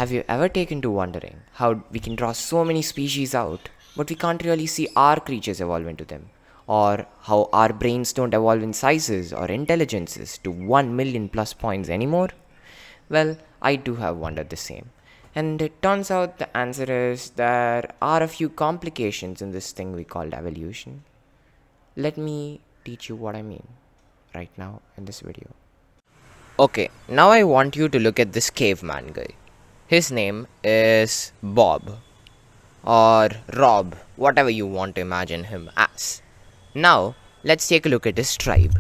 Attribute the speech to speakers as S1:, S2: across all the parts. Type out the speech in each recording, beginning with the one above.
S1: Have you ever taken to wondering how we can draw so many species out, but we can't really see our creatures evolve into them? Or how our brains don't evolve in sizes or intelligences to 1 million plus points anymore? Well, I too have wondered the same. And it turns out the answer is there are a few complications in this thing we call evolution. Let me teach you what I mean right now in this video. Okay, now I want you to look at this caveman guy. His name is Bob or Rob, whatever you want to imagine him as. Now, let's take a look at his tribe.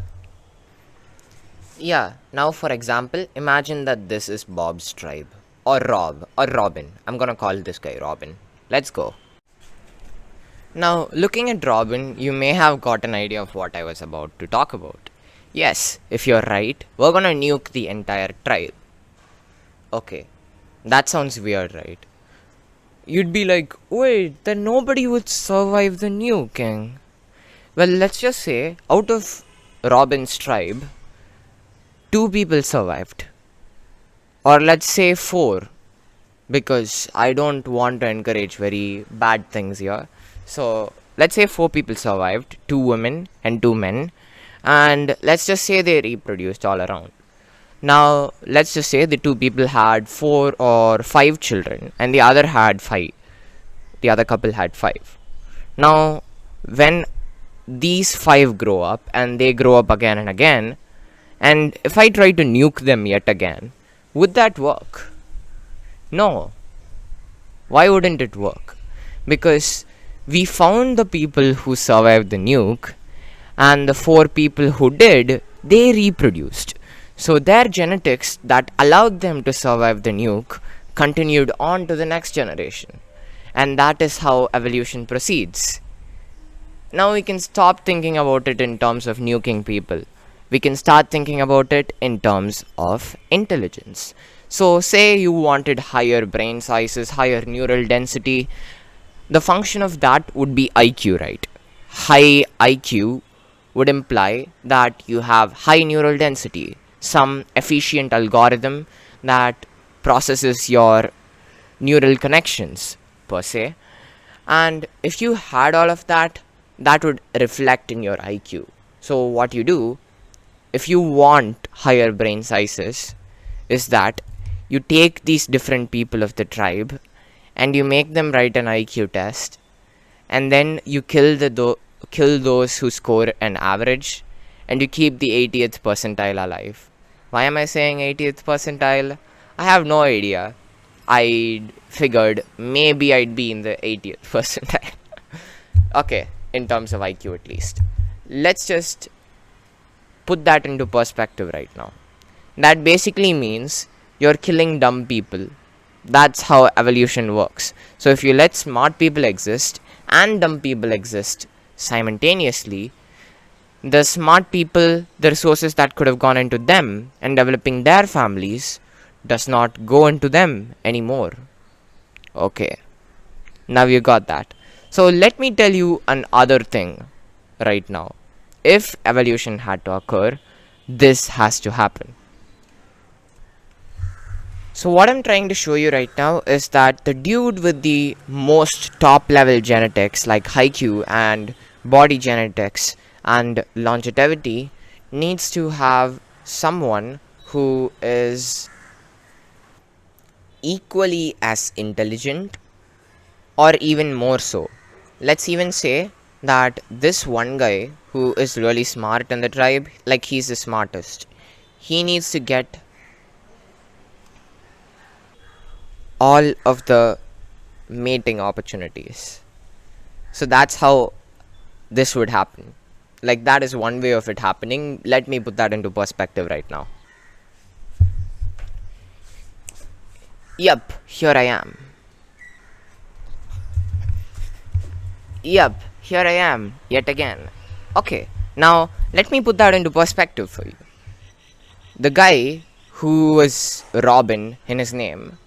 S1: Yeah, now for example, imagine that this is Bob's tribe. Or Rob, or Robin. I'm gonna call this guy Robin. Let's go. Now, looking at Robin, you may have got an idea of what I was about to talk about. Yes, if you're right, we're gonna nuke the entire tribe. Okay, that sounds weird, right? You'd be like, wait, then nobody would survive the nuking. Well, let's just say, out of Robin's tribe, 2 people survived. Or let's say 4. Because I don't want to encourage very bad things here. So, let's say 4 people survived, 2 women and 2 men. And let's just say they reproduced all around. Now, let's just say the 2 people had 4 or 5 children and the other had 5. The other couple had 5. Now, when these 5 grow up and they grow up again and again, and if I try to nuke them yet again, would that work? No. Why wouldn't it work? Because we found the people who survived the nuke, and the 4 people who did, they reproduced. So their genetics that allowed them to survive the nuke continued on to the next generation. And that is how evolution proceeds. Now we can stop thinking about it in terms of nuking people. We can start thinking about it in terms of intelligence. So say you wanted higher brain sizes, higher neural density. The function of that would be IQ, right? High IQ would imply that you have high neural density, some efficient algorithm that processes your neural connections per se. And if you had all of that, that would reflect in your IQ. So what you do, if you want higher brain sizes, is that you take these different people of the tribe and you make them write an IQ test, and then you kill those who score an average, and you keep the 80th percentile alive. Why am I saying 80th percentile? I have no idea. I figured maybe I'd be in the 80th percentile. Okay, in terms of IQ at least. Let's just put that into perspective right now. That basically means you're killing dumb people. That's how evolution works. So if you let smart people exist and dumb people exist simultaneously, the smart people, the resources that could have gone into them and developing their families, does not go into them anymore. Okay, now you got that. So let me tell you another thing right now. If evolution had to occur, this has to happen. So what I'm trying to show you right now is that the dude with the most top level genetics like IQ and body genetics and longevity needs to have someone who is equally as intelligent or even more so. Let's even say that this one guy who is really smart in the tribe, like he's the smartest, he needs to get all of the mating opportunities. So that's how this would happen. Like, that is one way of it happening. Let me put that into perspective right now. Yup, here I am. Yup, here I am, yet again. Okay, now let me put that into perspective for you. The guy who was Robin in his name,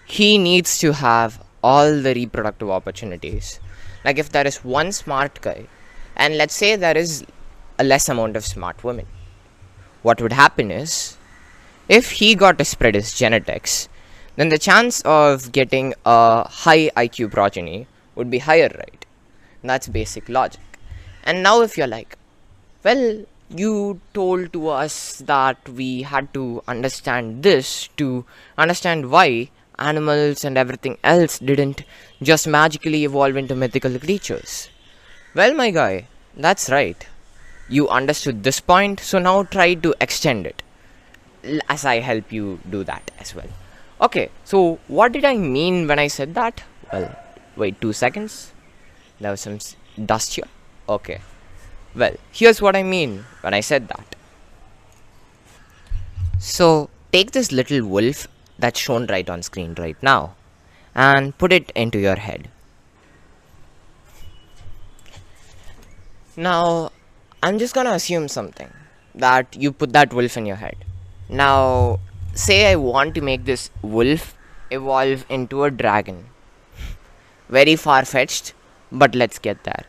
S1: he needs to have all the reproductive opportunities. Like, if there is one smart guy, and let's say there is a less amount of smart women, what would happen is, if he got to spread his genetics, then the chance of getting a high IQ progeny would be higher, right? That's basic logic. And now if you're like, well, you told to us that we had to understand this to understand why animals and everything else didn't just magically evolve into mythical creatures. Well, my guy, that's right. You understood this point, so now try to extend it as I help you do that as well. Okay, so what did I mean when I said that? Well, wait 2 seconds. There was some dust here. Okay. Well, here's what I mean when I said that. So, take this little wolf that's shown right on screen right now and put it into your head. Now, I'm just gonna assume something, that you put that wolf in your head. Now, say I want to make this wolf evolve into a dragon. Very far-fetched, but let's get there.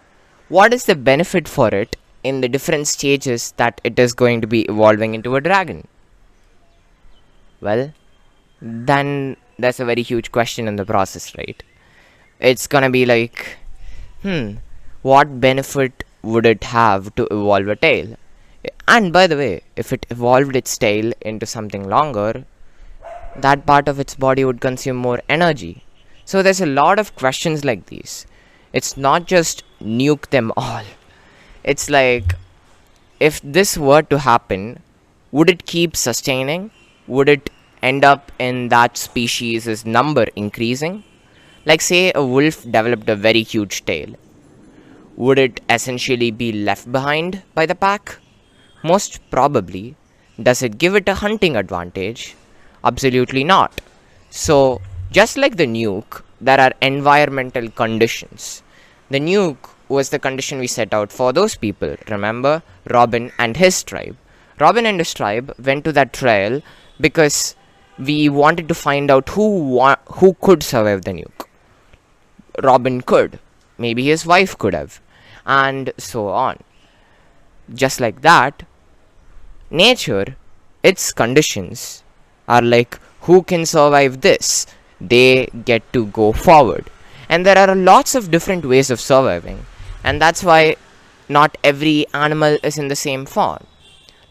S1: What is the benefit for it in the different stages that it is going to be evolving into a dragon? Well, then there's a very huge question in the process, right? It's gonna be like, what benefit would it have to evolve a tail? And by the way, if it evolved its tail into something longer, that part of its body would consume more energy. So there's a lot of questions like these. It's not just nuke them all. It's like, if this were to happen, would it keep sustaining? Would it end up in that species' number increasing? Like say a wolf developed a very huge tail. Would it essentially be left behind by the pack? Most probably. Does it give it a hunting advantage? Absolutely not. So, just like the nuke, there are environmental conditions. The nuke was the condition we set out for those people. Remember? Robin and his tribe. Robin and his tribe went to that trail because we wanted to find out who could survive the nuke. Robin could. Maybe his wife could have. And so on. Just like that, nature, its conditions are like, who can survive this? They get to go forward. And there are lots of different ways of surviving. And that's why not every animal is in the same form.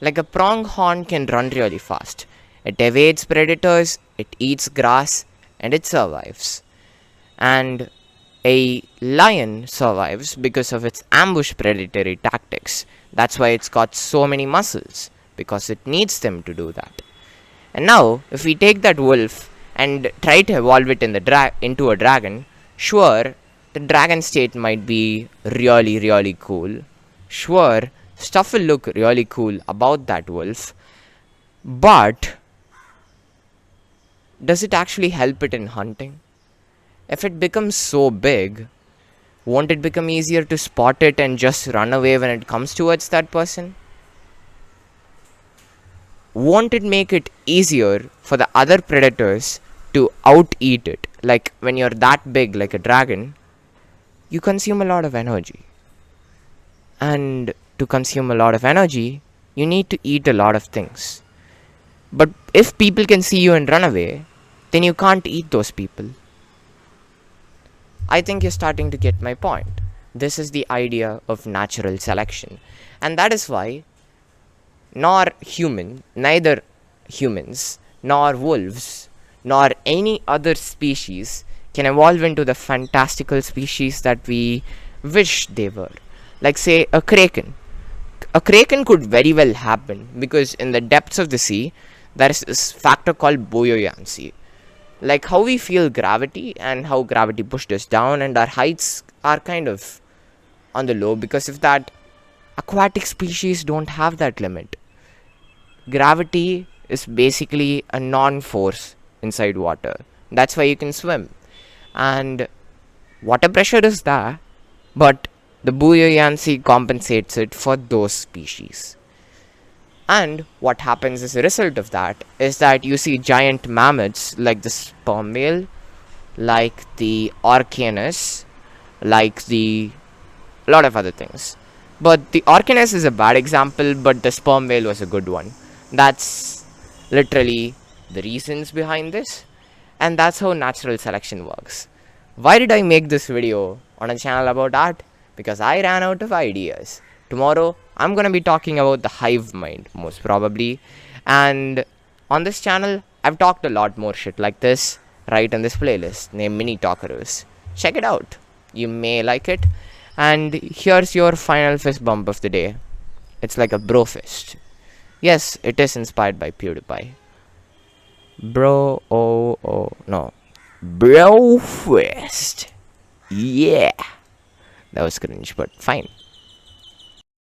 S1: Like a pronghorn can run really fast. It evades predators, it eats grass, and it survives. And a lion survives because of its ambush predatory tactics. That's why it's got so many muscles, because it needs them to do that. And now, if we take that wolf and try to evolve it into a dragon, sure, the dragon state might be really, really cool. Sure, stuff will look really cool about that wolf. But, does it actually help it in hunting? If it becomes so big, won't it become easier to spot it and just run away when it comes towards that person? Won't it make it easier for the other predators to out-eat it? Like when you're that big like a dragon, you consume a lot of energy. And to consume a lot of energy, you need to eat a lot of things. But if people can see you and run away, then you can't eat those people. I think you're starting to get my point. This is the idea of natural selection. And that is why neither humans, nor wolves, nor any other species can evolve into the fantastical species that we wish they were. Like say a kraken. A kraken could very well happen because in the depths of the sea, there is this factor called buoyancy. Like how we feel gravity and how gravity pushed us down, and our heights are kind of on the low because of that. Aquatic species don't have that limit. Gravity is basically a non-force inside water. That's why you can swim. And water pressure is there, but the buoyancy compensates it for those species. And what happens as a result of that is that you see giant mammoths like the sperm whale, like the Orcanus, like a lot of other things. But the Orcanus is a bad example, but the sperm whale was a good one. That's literally the reasons behind this. And that's how natural selection works. Why did I make this video on a channel about art? Because I ran out of ideas. Tomorrow, I'm gonna be talking about the hive mind, most probably. And on this channel, I've talked a lot more shit like this right in this playlist named Mini Talkeroos. Check it out. You may like it. And here's your final fist bump of the day. It's like a bro fist. Yes, it is inspired by PewDiePie. Bro, no. Bro fist. Yeah. That was cringe, but fine.